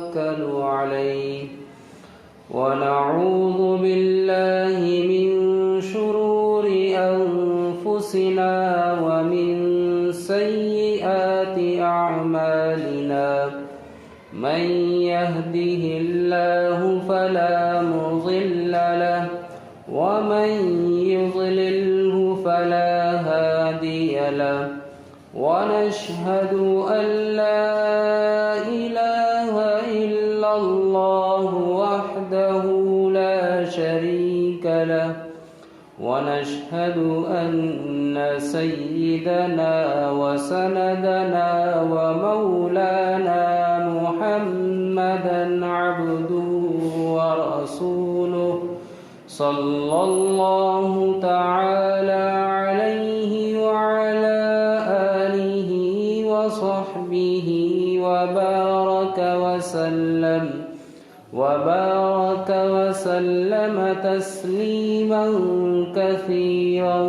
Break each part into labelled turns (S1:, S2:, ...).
S1: نتوكل عليه ونعوذ بالله من شرور أنفسنا ومن سيئات أعمالنا من يهده الله فلا مضل له ومن يضلله فلا هادي له ونشهد أن لا إله إلا الله وحده لا شريك له ونشهد أن سيدنا وسندنا ومولانا محمدا عبده ورسوله صلى الله تعالى عليه وعلى آله وصحبه وبارك وسلم تسليما كثيرا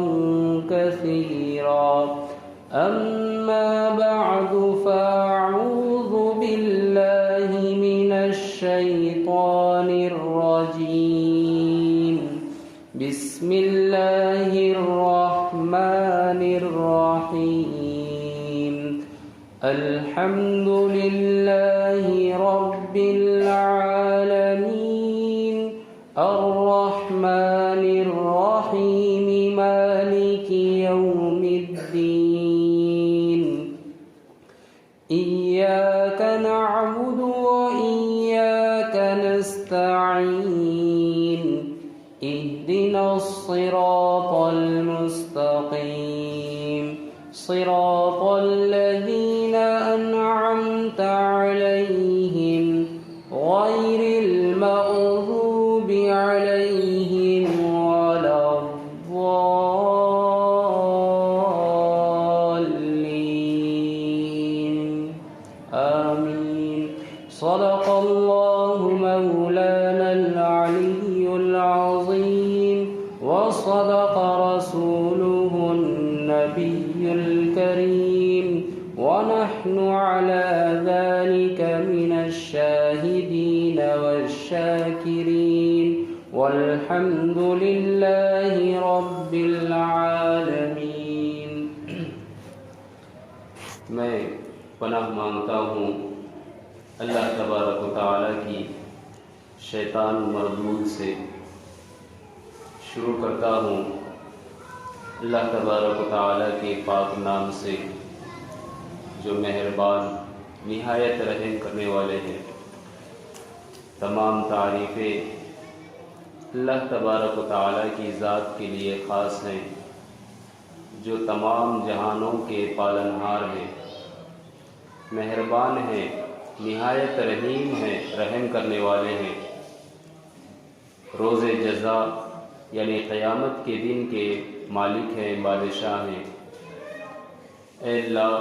S1: كثيرا. أما بعد فأعوذ بالله من الشيطان الرجيم. بسم الله الرحمن الرحيم. الحمد لله رب العالمين الرحمن الرحيم مالك يوم الدين. إياك نعبد وإياك نستعين. اهدنا الصراط المستقيم صراط الذين أنعمت عليهم غير المغضوب عليهم ولا الضالين. آمين. صدق الله مولانا العلي العظيم وصدق رسوله النبي الكريم ونحن على ذلك من الشاهدين والشاكرين والحمد لله رب العالمين. میں پناہ مانگتا ہوں اللہ تبارک و تعالیٰ کی شیطان مردود سے. شروع کرتا ہوں اللہ تبارک و تعالیٰ کے پاک نام سے جو مہربان نہایت رحم کرنے والے ہیں. تمام تعریفیں اللہ تبارک و تعالیٰ کی ذات کے لیے خاص ہیں جو تمام جہانوں کے پالنہار ہیں، مہربان ہیں، نہایت رحیم ہیں، رحم کرنے والے ہیں. روز جزا یعنی قیامت کے دن کے مالک ہیں، بادشاہ ہیں. اے اللہ،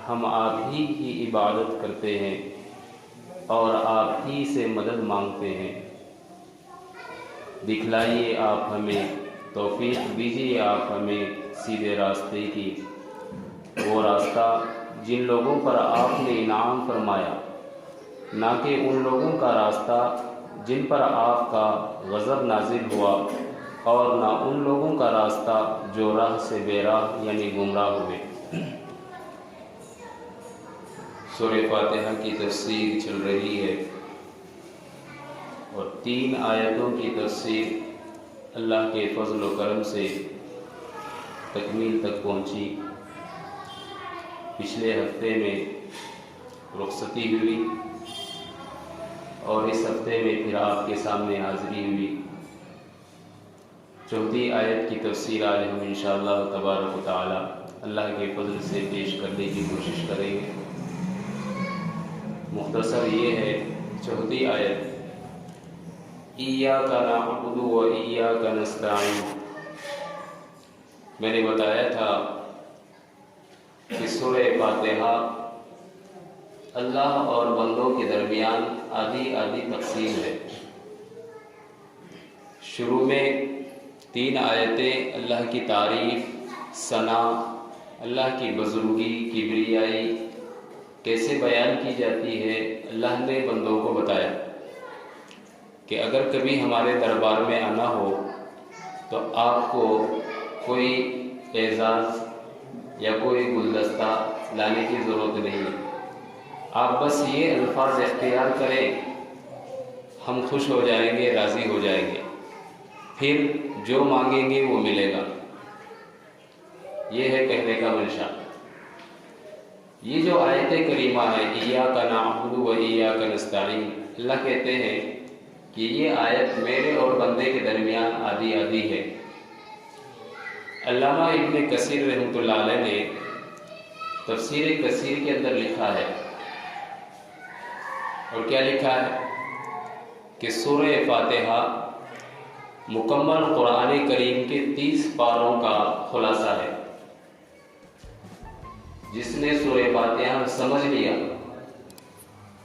S1: ہم آپ ہی کی عبادت کرتے ہیں اور آپ ہی سے مدد مانگتے ہیں. دکھلائیے آپ ہمیں، توفیق دیجیے آپ ہمیں سیدھے راستے کی، وہ راستہ جن لوگوں پر آپ نے انعام فرمایا، نہ کہ ان لوگوں کا راستہ جن پر آپ کا غضب نازل ہوا، اور نہ ان لوگوں کا راستہ جو راہ سے بے راہ یعنی گمراہ ہوئے. سورہ فاتحہ کی تفسیر چل رہی ہے اور 3 آیتوں کی تفسیر اللہ کے فضل و کرم سے تکمیل تک پہنچی. پچھلے ہفتے میں رخصتی ہوئی اور اس ہفتے میں پھر آپ کے سامنے حاضری ہوئی. 4 آیت کی تفسیر آج ہم انشاءاللہ تبارک و تعالی اللہ کے فضل سے پیش کرنے کی کوشش کریں گے. مختصر یہ ہے 4 آیت، ایاک نعبد و ایاک نستعین. میں نے بتایا تھا کہ سورہ فاتحہ اللہ اور بندوں کے درمیان آدھی تقسیم ہے. شروع میں 3 آیتیں اللہ کی تعریف، ثنا، اللہ کی بزرگی، کبریائی کیسے بیان کی جاتی ہے، اللہ نے بندوں کو بتایا کہ اگر کبھی ہمارے دربار میں آنا ہو تو آپ کو کوئی اعزاز یا کوئی گلدستہ لانے کی ضرورت نہیں ہے، آپ بس یہ الفاظ اختیار کریں، ہم خوش ہو جائیں گے، راضی ہو جائیں گے، پھر جو مانگیں گے وہ ملے گا۔ یہ ہے کہنے کا منشا۔ یہ جو آیت کریمہ ہے ایاک نعبد و ایاک نستعین، اللہ کہتے ہیں کہ یہ آیت میرے اور بندے کے درمیان آدھی آدھی ہے۔ علامہ ابن کثیر رحمۃ اللہ علیہ نے تفسیر کثیر کے اندر لکھا ہے، اور کیا لکھا ہے کہ سورہ فاتحہ مکمل قرآن کریم کے 30 پاروں کا خلاصہ ہے۔ جس نے سورہ فاتحہ سمجھ لیا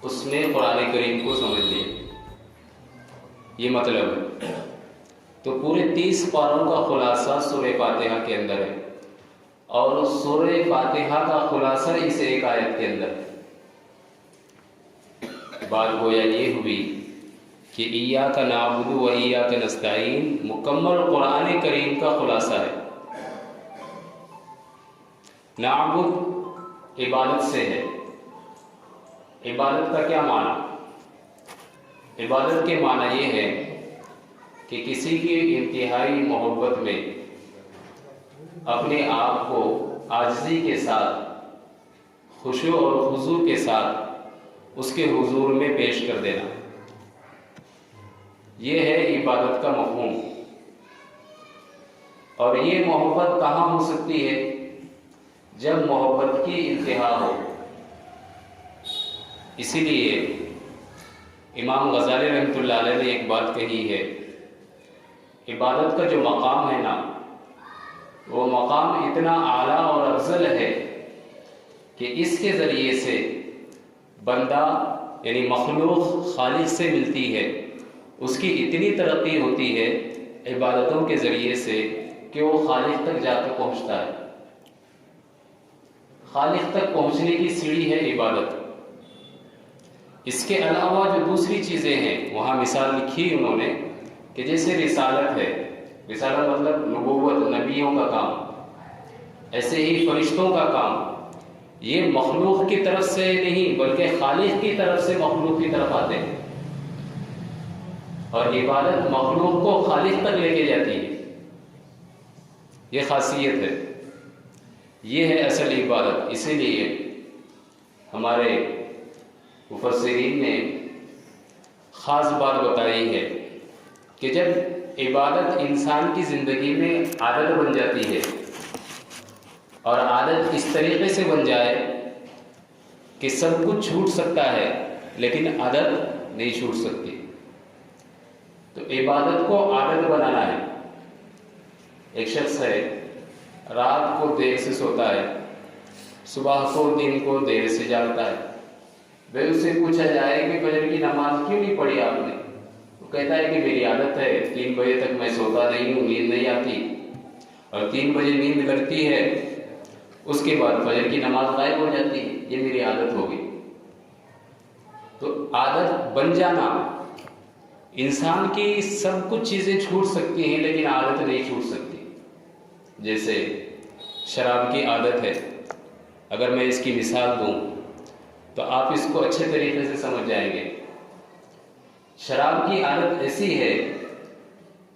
S1: اس نے قرآن کریم کو سمجھ لیا، یہ مطلب ہے۔ تو پورے 30 پاروں کا خلاصہ سورہ فاتحہ کے اندر ہے، اور سورہ فاتحہ کا خلاصہ اس ایک آیت کے اندر ہے۔ بات گویا یہ ہوئی کہ ایاک نعبد و ایاک نستعین مکمل قرآن کریم کا خلاصہ ہے۔ نعبد عبادت سے ہے۔ عبادت کا کیا معنی؟ عبادت کے معنی یہ ہے کہ کسی کی انتہائی محبت میں اپنے آپ کو عاجزی کے ساتھ، خشوع اور خضوع کے ساتھ اس کے حضور میں پیش کر دینا، یہ ہے عبادت کا مفہوم۔ اور یہ محبت کہاں ہو سکتی ہے؟ جب محبت کی انتہا ہو۔ اسی لیے امام غزالی رحمۃ اللہ علیہ نے ایک بات کہی ہے، عبادت کا جو مقام ہے نا، وہ مقام اتنا اعلیٰ اور افضل ہے کہ اس کے ذریعے سے بندہ یعنی مخلوق خالق سے ملتی ہے، اس کی اتنی ترقی ہوتی ہے عبادتوں کے ذریعے سے کہ وہ خالق تک جا کے پہنچتا ہے۔ خالق تک پہنچنے کی سیڑھی ہے عبادت۔ اس کے علاوہ جو دوسری چیزیں ہیں وہاں مثال لکھی انہوں نے کہ جیسے رسالت ہے، رسالت مطلب نبوت، نبیوں کا کام، ایسے ہی فرشتوں کا کام، یہ مخلوق کی طرف سے نہیں بلکہ خالق کی طرف سے مخلوق کی طرف آتے ہیں، اور عبادت مخلوق کو خالق تک لے کے جاتی ہے۔ یہ خاصیت ہے، یہ ہے اصل عبادت۔ اسی لیے ہمارے مفسرین نے خاص بات بتائی ہے کہ جب عبادت انسان کی زندگی میں عادت بن جاتی ہے، اور عادت اس طریقے سے بن جائے کہ سب کچھ چھوٹ سکتا ہے لیکن عادت نہیں چھوٹ سکتی، تو عبادت کو عادت بنانا ہے۔ ایک شخص ہے، رات کو دیر سے سوتا ہے، صبح کو دن کو دیر سے جاگتا ہے، بھائی اس سے پوچھا جائے کہ فجر کی نماز کیوں نہیں پڑھی آپ نے؟ وہ کہتا ہے کہ میری عادت ہے، 3 بجے تک میں سوتا نہیں ہوں، نیند نہیں آتی، اور 3 بجے نیند لگتی ہے، اس کے بعد فجر کی نماز غائب ہو جاتی ہے، یہ میری عادت ہو گئی۔ تو عادت بن جانا، انسان کی سب کچھ چیزیں چھوٹ سکتی ہیں لیکن عادت نہیں چھوٹ سکتی۔ جیسے شراب کی عادت ہے، اگر میں اس کی مثال دوں تو آپ اس کو اچھے طریقے سے سمجھ جائیں گے۔ شراب کی عادت ایسی ہے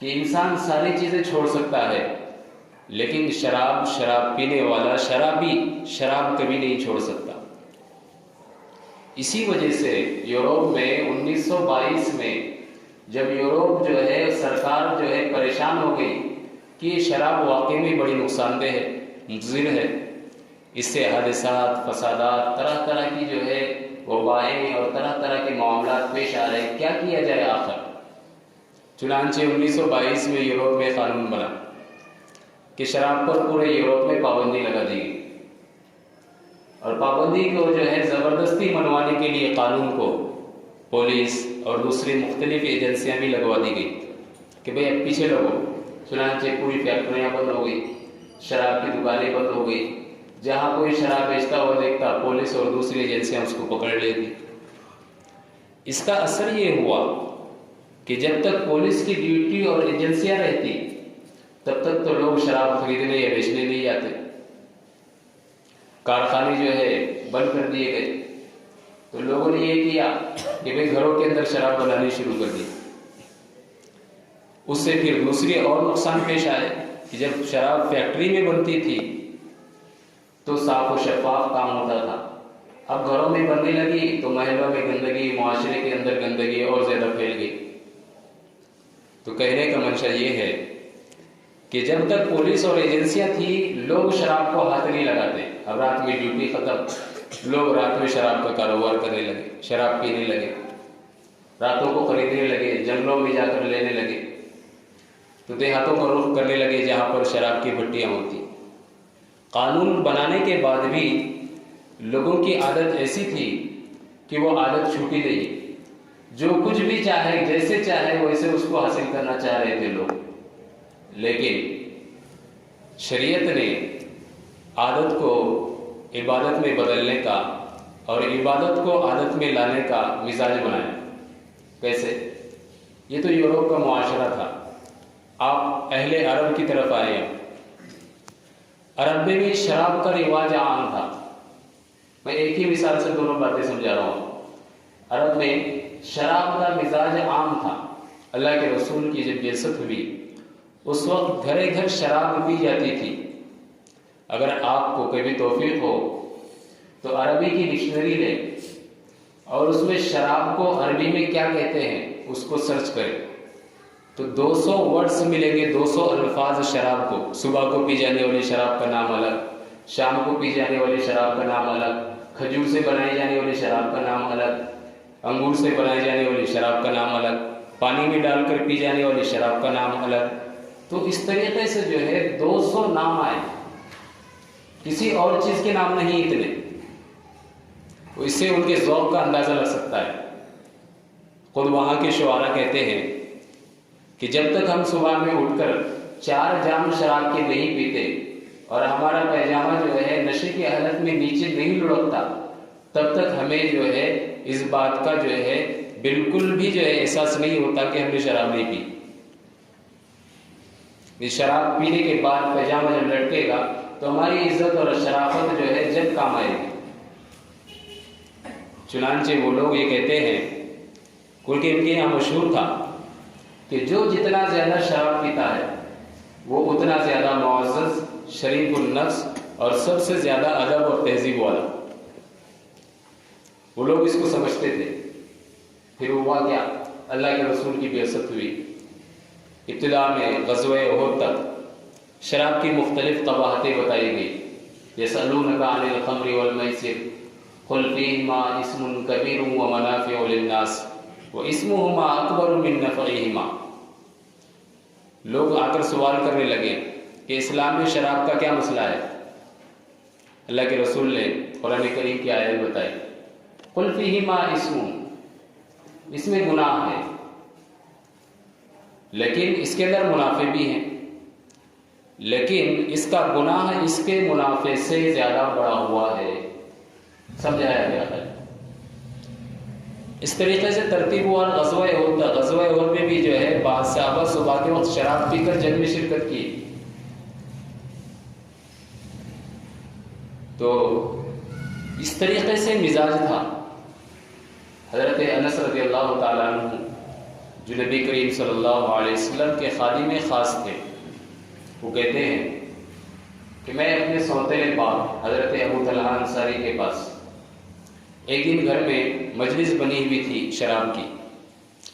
S1: کہ انسان ساری چیزیں چھوڑ سکتا ہے، لیکن شراب پینے والا شرابی شراب کبھی نہیں چھوڑ سکتا۔ اسی وجہ سے یورپ میں 1922 میں جب یورپ جو ہے سرکار جو ہے پریشان ہو گئی کہ یہ شراب واقعی میں بڑی نقصان دہ ہے، مضر ہے، اس سے حادثات، فسادات، طرح طرح کی جو ہے وبائیں اور طرح طرح کے معاملات پیش آ رہے ہیں، کیا کیا جائے آخر؟ چنانچہ 1922 میں یورپ میں قانون بنا کہ شراب پر پورے یورپ میں پابندی لگا دی گئی، اور پابندی کو جو ہے زبردستی منوانے کے لیے قانون کو پولیس اور دوسری مختلف ایجنسیاں بھی لگوا دی گئی کہ بھئی اب پیچھے لگو۔ چنانچہ پوری فیکٹریاں بند ہو گئی، شراب کی دکانیں بند ہو گئی، جہاں کوئی شراب بیچتا ہوا دیکھتا پولیس اور دوسری ایجنسیاں اس کو پکڑ لیتی۔ اس کا اثر یہ ہوا کہ جب تک پولیس کی ڈیوٹی اور ایجنسیاں رہتی تب تک تو لوگ شراب خریدنے یا بیچنے نہیں جاتے۔ کارخانے جو ہے بند کر دیے گئے تو لوگوں نے یہ کیا کہ بھئی گھروں کے اندر شراب بنانی شروع کر دی۔ اس سے پھر دوسری اور نقصان پیش آئے کہ جب شراب فیکٹری میں بنتی تھی تو صاف و شفاف کام ہوتا تھا، اب گھروں میں بننے لگی تو محلوں میں گندگی، معاشرے کے اندر گندگی اور زیادہ پھیل گئی۔ تو کہنے کا منشا یہ ہے کہ جب تک پولیس اور ایجنسیاں تھی لوگ شراب کو ہاتھ نہیں لگاتے۔ اب رات میں ڈیوٹی ختم، لوگ رات میں شراب کا کاروبار کرنے لگے، شراب پینے لگے، راتوں کو خریدنے لگے، جنگلوں میں جا کر لینے لگے، تو دیہاتوں کا رخ کرنے لگے جہاں پر شراب کی بھٹیاں ہوتی۔ قانون بنانے کے بعد بھی لوگوں کی عادت ایسی تھی کہ وہ عادت چھوٹی نہیں، جو کچھ بھی چاہے جیسے چاہے ویسے اس کو حاصل کرنا چاہ رہے تھے لوگ۔ لیکن شریعت نے عادت کو عبادت میں بدلنے کا اور عبادت کو عادت میں لانے کا مزاج بنایا۔ کیسے؟ یہ تو یورپ کا معاشرہ تھا، آپ اہل عرب کی طرف آئے ہیں۔ عرب میں بھی شراب کا رواج عام تھا۔ میں ایک ہی مثال سے دونوں باتیں سمجھا رہا ہوں۔ عرب میں شراب کا مزاج عام تھا۔ اللہ کے رسول کی جب بعثت ہوئی اس وقت گھر گھر شراب پی جاتی تھی۔ اگر آپ کو کبھی توفیق ہو تو عربی کی ڈکشنری لیں اور اس میں شراب کو عربی میں کیا کہتے ہیں اس کو سرچ کریں تو 200 ورڈز ملیں گے، 200 الفاظ شراب کو۔ صبح کو پی جانے والی شراب کا نام الگ، شام کو پی جانے والی شراب کا نام الگ، کھجور سے بنائی جانے والی شراب کا نام الگ، انگور سے بنائی جانے والی شراب کا نام الگ، پانی میں ڈال کر پی جانے والی شراب کا نام الگ۔ تو اس طریقے سے جو ہے 200 نام آئے، کسی اور چیز کے نام نہیں اتنے۔ اس سے ان کے ذوق کا اندازہ لگ سکتا ہے۔ خود وہاں کے شعراء کہتے ہیں کہ جب تک ہم صبح میں اٹھ کر 4 جام شراب کے نہیں پیتے اور ہمارا پیجامہ جو ہے نشے کی حالت میں نیچے نہیں لڑکتا تب تک ہمیں جو ہے اس بات کا جو ہے بالکل بھی جو ہے احساس نہیں ہوتا کہ ہم نے شراب نہیں پی۔ شراب پینے کے بعد پیجامہ جب لٹکے گا تو ہماری عزت اور شرافت جو ہے جب کام آئے گی۔ چنانچہ وہ لوگ یہ کہتے ہیں، کیونکہ ان کے یہاں مشہور تھا کہ جو جتنا زیادہ شراب پیتا ہے وہ اتنا زیادہ معزز، شریف النفس اور سب سے زیادہ ادب اور تہذیب والا۔ وہ لوگ اس کو سمجھتے تھے۔ پھر ہوا کیا؟ اللہ کے رسول کی بعثت ہوئی۔ ابتدا میں غزوہ احد تک شراب کی مختلف قباحتیں بتائی گئی۔ یسألونک عن الخمر والمیسر قل فیہما اسم کبیر ومنافع للناس واسمہما اکبر من نفعہما۔ لوگ آ کر سوال کرنے لگے کہ اسلام میں شراب کا کیا مسئلہ ہے؟ اللہ کے رسول نے قرآن کریم کی آیت بتائی، قل فیہما اسم، اس میں گناہ ہے لیکن اس کے اندر منافع بھی ہیں، لیکن اس کا گناہ اس کے منافع سے زیادہ بڑا ہوا ہے۔ سمجھایا گیا ہے۔ اس طریقے سے ترتیب ہوا غزوہ احد تک۔ غزوہ احد میں بھی جو ہے بعض صحابہ صبح کے وقت شراب پی کر جنگ میں شرکت کی۔ تو اس طریقے سے مزاج تھا۔ حضرت انس رضی اللہ تعالیٰ عنہ جو نبی کریم صلی اللہ علیہ وسلم کے خادم خاص تھے، وہ کہتے ہیں کہ میں اپنے سوتیلے باپ حضرت ابو طلحہ انصاری کے پاس ایک دن گھر میں مجلس بنی ہوئی تھی، شراب کی،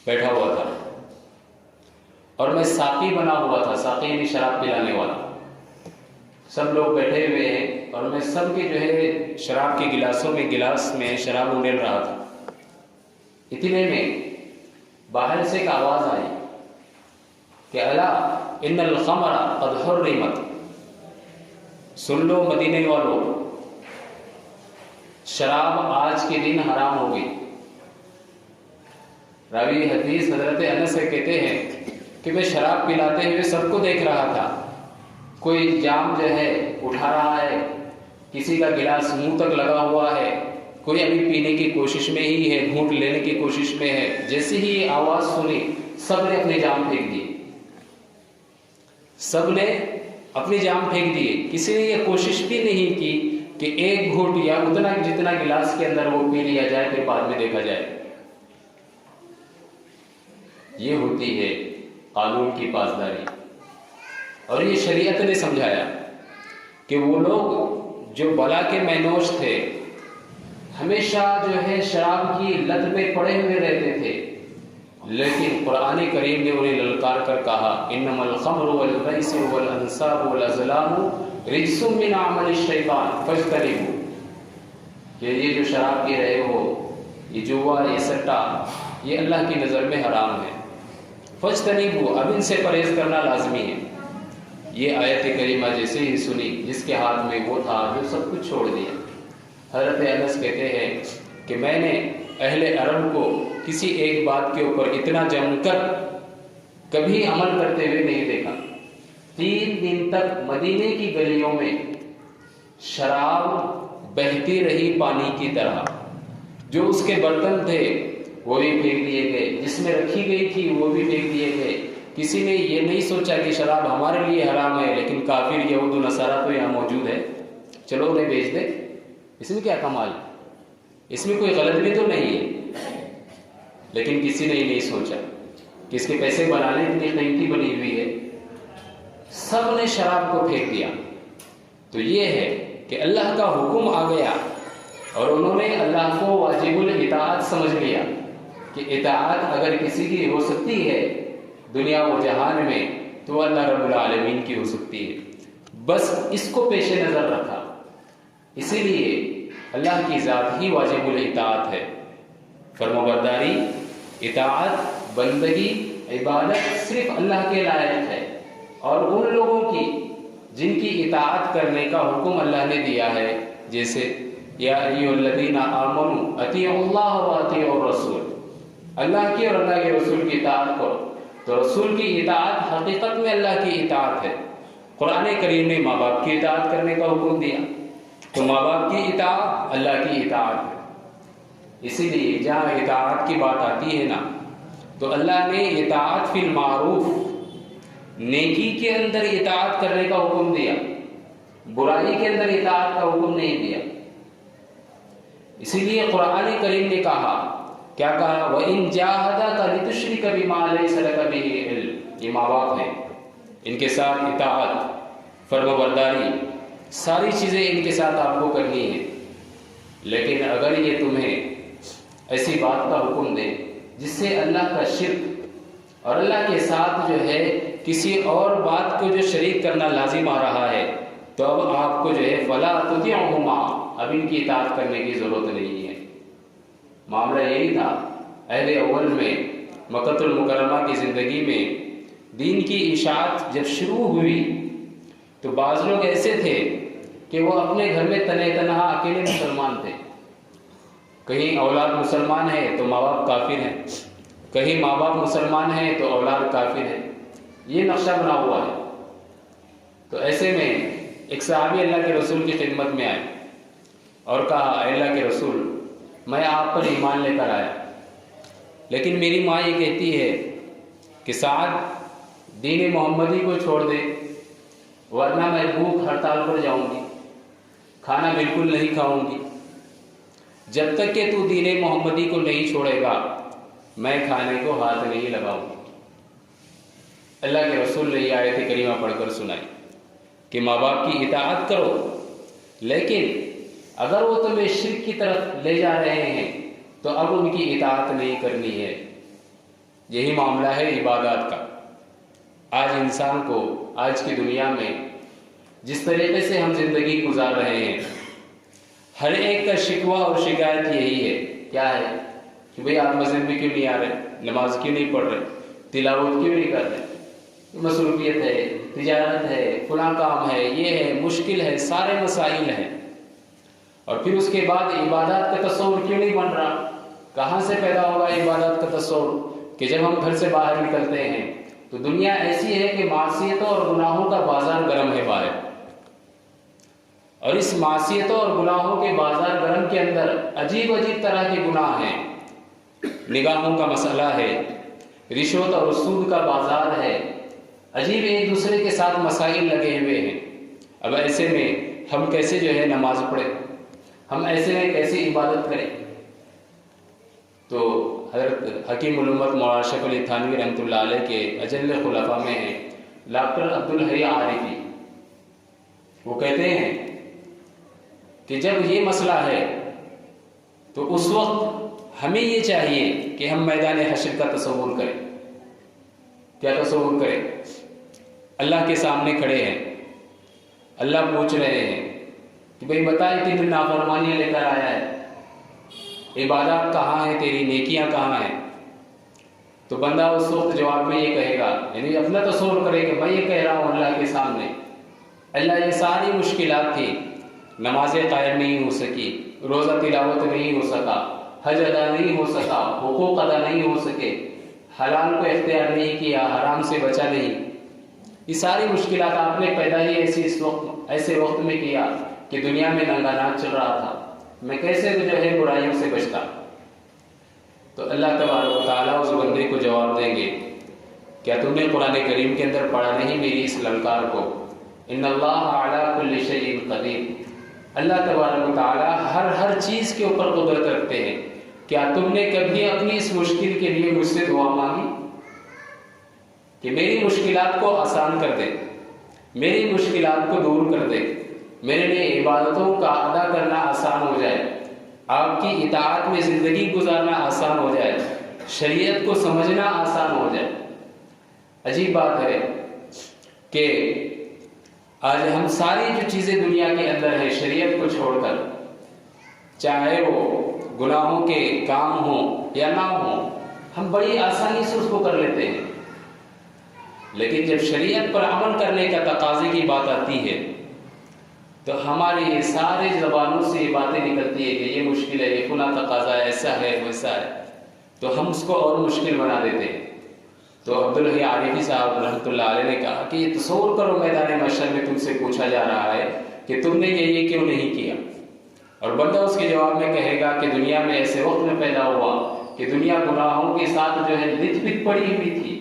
S1: بیٹھا ہوا تھا اور میں ساقی بنا ہوا تھا۔ ساقی یعنی شراب پلانے والا۔ سب لوگ بیٹھے ہوئے ہیں اور میں سب کے جو ہے شراب کے گلاس میں شراب انڈیل رہا تھا۔ اتنے میں باہر سے ایک آواز آئی کہ الا ان الخمر قد حرمت، سن لو مدینے والوں، شراب آج کے دن حرام ہو گئی۔ راوی حدیث حضرت انس سے کہتے ہیں کہ میں شراب پلاتے ہوئے سب کو دیکھ رہا تھا، کوئی جام جو ہے اٹھا رہا ہے، کسی کا گلاس منہ تک لگا ہوا ہے، کوئی ابھی پینے کی کوشش میں ہی ہے، گھونٹ لینے کی کوشش میں ہے، جیسے ہی یہ آواز سنی سب نے اپنے جام پھینک دیے، سب نے اپنی جام پھینک دیے۔ کسی نے یہ کوشش بھی نہیں کی کہ ایک گھونٹ یا اتنا جتنا گلاس کے اندر وہ پی لیا جائے پھر بعد میں دیکھا جائے۔ یہ ہوتی ہے قانون کی پاسداری، اور یہ شریعت نے سمجھایا کہ وہ لوگ جو بلا کے مینوش تھے، ہمیشہ جو ہے شراب کی لت میں پڑے ہوئے رہتے تھے، لیکن قرآن کریم نے انہیں للکار کر کہا انما الخمر والمیسر والانصاب والازلام رجس من عمل الشیطان فاجتنبوہ، کہ یہ جو شراب پی رہے ہو، یہ جوا، یہ سٹا، یہ اللہ کی نظر میں حرام ہے، فاجتنبوہ، اب ان سے پرہیز کرنا لازمی ہے۔ یہ آیت کریمہ جیسے ہی سنی، جس کے ہاتھ میں وہ تھا جو سب کچھ چھوڑ دیا۔ حضرت انس کہتے ہیں کہ میں نے اہل عرب کو کسی ایک بات کے اوپر اتنا جم کر کبھی عمل کرتے ہوئے نہیں دیکھا۔ 3 دن تک مدینے کی گلیوں میں شراب بہتی رہی پانی کی طرح، جو اس کے برتن تھے وہ بھی پھینک دیے گئے، جس میں رکھی گئی تھی وہ بھی پھینک دیے گئے۔ کسی نے یہ نہیں سوچا کہ شراب ہمارے لیے حرام ہے، لیکن کافر یہود و نصارہ تو یہاں موجود ہے، چلو انہیں بیچ دے، اس میں کیا کمال ہے، اس میں کوئی غلط بھی تو نہیں ہے۔ لیکن کسی نے یہ نہیں سوچا کہ اس کے پیسے بنانے اتنی قیمتی بنی ہوئی ہے، سب نے شراب کو پھینک دیا۔ تو یہ ہے کہ اللہ کا حکم آ گیا اور انہوں نے اللہ کو واجب الاطاعت سمجھ لیا کہ اطاعت اگر کسی کی ہو سکتی ہے دنیا و جہان میں تو اللہ رب العالمین کی ہو سکتی ہے، بس اس کو پیش نظر رکھا۔ اسی لیے اللہ کی ذات ہی واجب الاطاعت ہے، فرمانبرداری، اطاعت، بندگی، عبادت صرف اللہ کے لائق ہے، اور ان لوگوں کی جن کی اطاعت کرنے کا حکم اللہ نے دیا ہے، جیسے یا ایھا الذین آمنوا اطیعوا اللہ واطیعوا الرسول، اللہ کی اور اللہ کے رسول کی اطاعت کرو، تو رسول کی اطاعت حقیقت میں اللہ کی اطاعت ہے۔ قرآن کریم نے ماں باپ کی اطاعت کرنے کا حکم دیا، تو ماں باپ کی اطاعت اللہ کی اطاعت ہے۔ اسی لیے جہاں اطاعت کی بات آتی ہے نا، تو اللہ نے اطاعت فی المعروف، نیکی کے اندر اطاعت کرنے کا حکم دیا، برائی کے اندر اطاعت کا حکم نہیں دیا۔ اسی لیے قرآن کریم نے کہا، کیا کہا؟ وَإِن جَاهَدَاكَ لِتُشْرِكَ بِمَا لَيْسَ لَكَ بِهِ عِلْمٌ، یہ ماں باپ ہیں، ان کے ساتھ اطاعت، فرمانبرداری، ساری چیزیں ان کے ساتھ آپ کو کرنی ہے، لیکن اگر یہ تمہیں ایسی بات کا حکم دے جس سے اللہ کا شرک اور اللہ کے ساتھ جو ہے کسی اور بات کو جو شریک کرنا لازم آ رہا ہے، تو اب آپ کو جو ہے فَلَا تُطِعْهُمَا، اب ان کی اطاعت کرنے کی ضرورت نہیں ہے۔ معاملہ یہی تھا اہل اول میں، مکہ المکرمہ کی زندگی میں دین کی اشاعت جب شروع ہوئی تو بعض لوگ ایسے تھے کہ وہ اپنے گھر میں تنہا تنہا اکیلے مسلمان تھے، کہیں اولاد مسلمان ہے تو ماں باپ کافر ہیں، کہیں ماں باپ مسلمان ہیں تو اولاد کافر ہے، یہ نقشہ بنا ہوا ہے۔ تو ایسے میں ایک صحابی اللہ کے رسول کی خدمت میں آئے اور کہا، اے اللہ کے رسول، میں آپ پر ایمان لے کر آیا، لیکن میری ماں یہ کہتی ہے کہ سعد دین محمدی کو چھوڑ دے، ورنہ میں بھوک ہڑتال پر جاؤں گی، کھانا بالکل نہیں کھاؤں گی، جب تک کہ تو دین محمدی کو نہیں چھوڑے گا میں کھانے کو ہاتھ نہیں لگاؤں گی۔ اللہ کے رسول نے یہ آیت کریمہ پڑھ کر سنائی کہ ماں باپ کی اطاعت کرو، لیکن اگر وہ تمہیں شرک کی طرف لے جا رہے ہیں تو اب ان کی اطاعت نہیں کرنی ہے۔ یہی معاملہ ہے عبادات کا۔ آج انسان کو، آج کی دنیا میں جس طریقے سے ہم زندگی گزار رہے ہیں، ہر ایک کا شکوہ اور شکایت یہی ہے، کیا ہے کہ بھئی آپ مسجد میں کیوں نہیں آ رہے، نماز کیوں نہیں پڑھ رہے، تلاوت کیوں نہیں کر رہے، مصروفیت ہے، تجارت ہے، فلاں کام ہے، یہ ہے، مشکل ہے، سارے مسائل ہیں۔ اور پھر اس کے بعد عبادات کا تصور کیوں نہیں بن رہا؟ کہاں سے پیدا ہوگا عبادات کا تصور؟ کہ جب ہم گھر سے باہر نکلتے ہیں تو دنیا ایسی ہے کہ معصیتوں اور گناہوں کا بازار گرم ہے باہر، اور اس معصیتوں اور گناہوں کے بازار گرم کے اندر عجیب عجیب طرح کے گناہ ہیں. نگاہوں کا مسئلہ ہے، رشوت اور سود کا بازار ہے، عجیب ایک دوسرے کے ساتھ مسائل لگے ہوئے ہیں. اب ایسے میں ہم کیسے جو ہے نماز پڑھیں، ہم ایسے میں کیسے عبادت کریں؟ تو حضرت حکیم الامت مولانا اشرف علی تھانوی رحمۃ اللہ علیہ کے اجل خلفاء میں ہیں ڈاکٹر عبدالحی عارفی. وہ کہتے ہیں کہ جب یہ مسئلہ ہے تو اس وقت ہمیں یہ چاہیے کہ ہم میدان حشر کا تصور کریں. کیا تصور کریں؟ اللہ کے سامنے کھڑے ہیں، اللہ پوچھ رہے ہیں کہ بھئی بتا اتنی نافرمانیاں لے کر آیا ہے، عبادات کہاں ہیں تیری، نیکیاں کہاں ہیں؟ تو بندہ اس وقت جواب میں یہ کہے گا، یعنی اپنا تصور کرے کہ میں یہ کہہ رہا ہوں اللہ کے سامنے، اللہ یہ ساری مشکلات تھی، نمازیں قائم نہیں ہو سکی، روزہ تلاوت نہیں ہو سکا، حج ادا نہیں ہو سکا، حقوق ادا نہیں ہو سکے، حلال کو اختیار نہیں کیا، حرام سے بچا نہیں. یہ ساری مشکلات آپ نے پیدا ہی ایسے وقت میں کیا کہ دنیا میں ننگا ناچ چل رہا تھا، میں کیسے جو ہے برائیوں سے بچتا؟ تو اللہ تبارک و تعالیٰ اس بندے کو جواب دیں گے، کیا تم نے قرآن کریم کے اندر پڑھا نہیں میری اس للکار کو؟ ان اللہ علی کل شیء قدیر. اللہ تبارک و تعالیٰ ہر چیز کے اوپر قدرت رکھتے ہیں. کیا تم نے کبھی اپنی اس مشکل کے لیے مجھ سے دعا مانگی کہ میری مشکلات کو آسان کر دے، میری مشکلات کو دور کر دے، میرے لیے عبادتوں کا ادا کرنا آسان ہو جائے، آپ کی اطاعت میں زندگی گزارنا آسان ہو جائے، شریعت کو سمجھنا آسان ہو جائے؟ عجیب بات ہے کہ آج ہم ساری جو چیزیں دنیا کے اندر ہیں شریعت کو چھوڑ کر، چاہے وہ گناہوں کے کام ہوں یا نہ ہوں، ہم بڑی آسانی سے اس کو کر لیتے ہیں. لیکن جب شریعت پر عمل کرنے کا تقاضے کی بات آتی ہے تو ہماری سارے زبانوں سے یہ باتیں نکلتی ہے کہ یہ مشکل ہے، یہ فلاں تقاضا ہے، ایسا ہے ویسا ہے، تو ہم اس کو اور مشکل بنا دیتے ہیں. تو عبدالحی عارفی صاحب رحمۃ اللہ علیہ نے کہا کہ یہ تصور کرو میدان محشر میں تم سے پوچھا جا رہا ہے کہ تم نے یہ کیوں نہیں کیا، اور بندہ اس کے جواب میں کہے گا کہ دنیا میں ایسے وقت میں پیدا ہوا کہ دنیا گناہوں کے ساتھ جو ہے لت پت پڑی ہوئی تھی.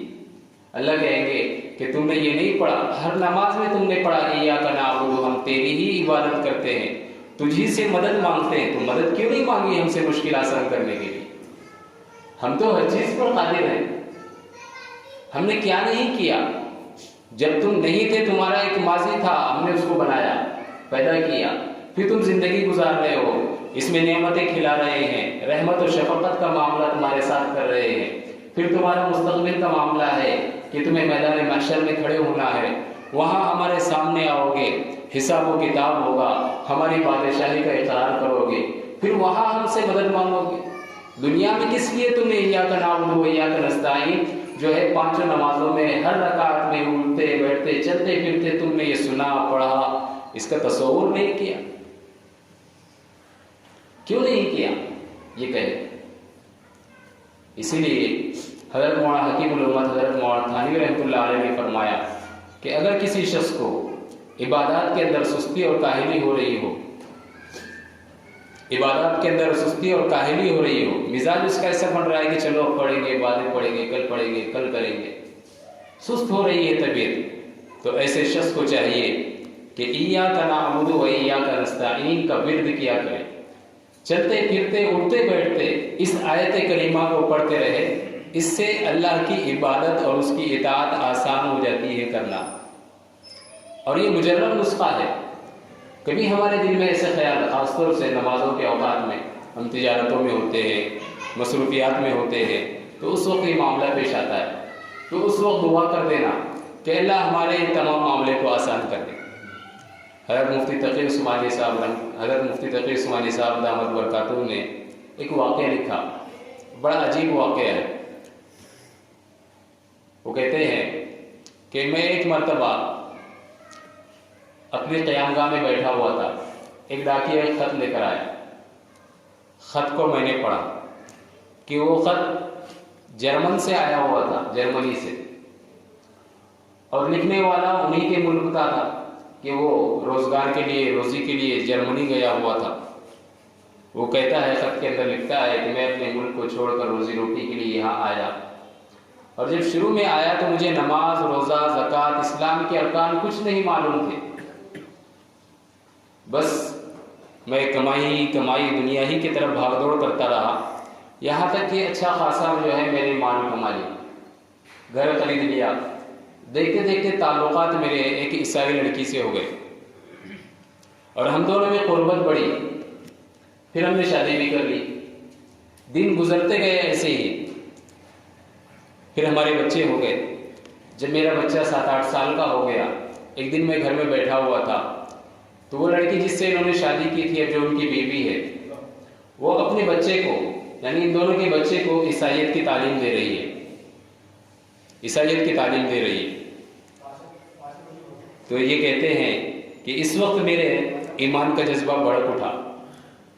S1: اللہ کہیں گے کہ تم نے یہ نہیں پڑھا، ہر نماز میں تم نے پڑھا ایاک نعبد، ہم تیری ہی عبادت کرتے ہیں، تجھی سے مدد مانگتے ہیں، تم مدد کیوں نہیں مانگی ہم سے مشکل آسان کرنے کے لیے؟ ہم تو ہر چیز پر قادر ہیں، ہم نے کیا نہیں کیا؟ جب تم نہیں تھے تمہارا ایک ماضی تھا، ہم نے اس کو بنایا، پیدا کیا، پھر تم زندگی گزار رہے ہو، اس میں نعمتیں کھلا رہے ہیں، رحمت و شفقت کا معاملہ تمہارے ساتھ کر رہے ہیں، پھر تمہارا مستقبل کا معاملہ ہے کہ تمہیں میدان محشر میں کھڑے ہونا ہے، وہاں ہمارے سامنے آؤ گے، حساب و کتاب ہوگا، ہماری بادشاہی کا اقرار کرو گے، پھر وہاں ہم سے مدد مانگو گے. دنیا میں کس لیے تم نے ایاک نعبد و ایاک نستعین جو ہے پانچوں نمازوں میں ہر رکعت میں اٹھتے بیٹھتے چلتے پھرتے تم نے یہ سنا پڑھا، اس کا تصور نہیں کیا؟ کیوں نہیں کیا یہ کہے؟ اسی لیے حضرت مولانا حکیم الامت حضرت مولانا تھانوی رحمۃ اللہ علیہ نے فرمایا کہ اگر کسی شخص کو عبادات کے اندر سستی اور کاہلی ہو رہی ہو، عبادات کے اندر سستی اور کاہلی ہو رہی ہو، مزاج اس کا ایسا بن رہا ہے کہ چلو اب پڑھیں گے، بعد میں پڑھیں گے، کل کریں گے، سست ہو رہی ہے طبیعت، تو ایسے شخص کو چاہیے کہ ایاک نعبد و ایاک نستعین کا ورد کیا کرے، چلتے پھرتے اٹھتے بیٹھتے اس آیت کریمہ کو پڑھتے رہے، اس سے اللہ کی عبادت اور اس کی اطاعت آسان ہو جاتی ہے کرنا. اور یہ مجرب نسخہ ہے. کبھی ہمارے دل میں ایسے خیال، خاص طور سے نمازوں کے اوقات میں ہم تجارتوں میں ہوتے ہیں، مصروفیات میں ہوتے ہیں، تو اس وقت یہ معاملہ پیش آتا ہے، تو اس وقت دعا کر دینا کہ اللہ ہمارے تمام معاملے کو آسان کر دے. حضرت مفتی تقی عثمانی صاحب دامت برکاتہ نے ایک واقعہ لکھا، بڑا عجیب واقعہ ہے. وہ کہتے ہیں کہ میں ایک مرتبہ اپنے قیام گاہ میں بیٹھا ہوا تھا، ایک ڈاکیہ ایک خط لے کر آیا. خط کو میں نے پڑھا کہ وہ خط جرمن سے آیا ہوا تھا، جرمنی سے، اور لکھنے والا انہی کے ملک کا تھا. کہ وہ روزگار کے لیے روزی کے لیے جرمنی گیا ہوا تھا. وہ کہتا ہے خط کے اندر لکھتا ہے کہ میں اپنے ملک کو چھوڑ کر روزی روٹی کے لیے یہاں آیا, اور جب شروع میں آیا تو مجھے نماز, روزہ, زکوٰۃ, اسلام کے ارکان کچھ نہیں معلوم تھے. بس میں کمائی دنیا ہی کی طرف بھاگ دوڑ کرتا رہا, یہاں تک کہ اچھا خاصا جو ہے میں نے مال کما لیا, گھر خرید لیا. دیکھتے دیکھتے تعلقات میرے ایک عیسائی لڑکی سے ہو گئے اور ہم دونوں میں قربت بڑھی. پھر ہم نے شادی بھی کر لی. دن گزرتے گئے ایسے ہی. پھر ہمارے بچے ہو گئے. جب میرا بچہ 7-8 سال کا ہو گیا, ایک دن میں گھر میں بیٹھا ہوا تھا تو وہ لڑکی جس سے انہوں نے شادی کی تھی, اب جو ان کی بیوی ہے, وہ اپنے بچے کو, یعنی ان دونوں کے بچے کو عیسائیت کی تعلیم دے رہی ہے. عیسائیت کی تعلیم دے رہی ہے. تو یہ کہتے ہیں کہ اس وقت میرے ایمان کا جذبہ بڑھ اٹھا,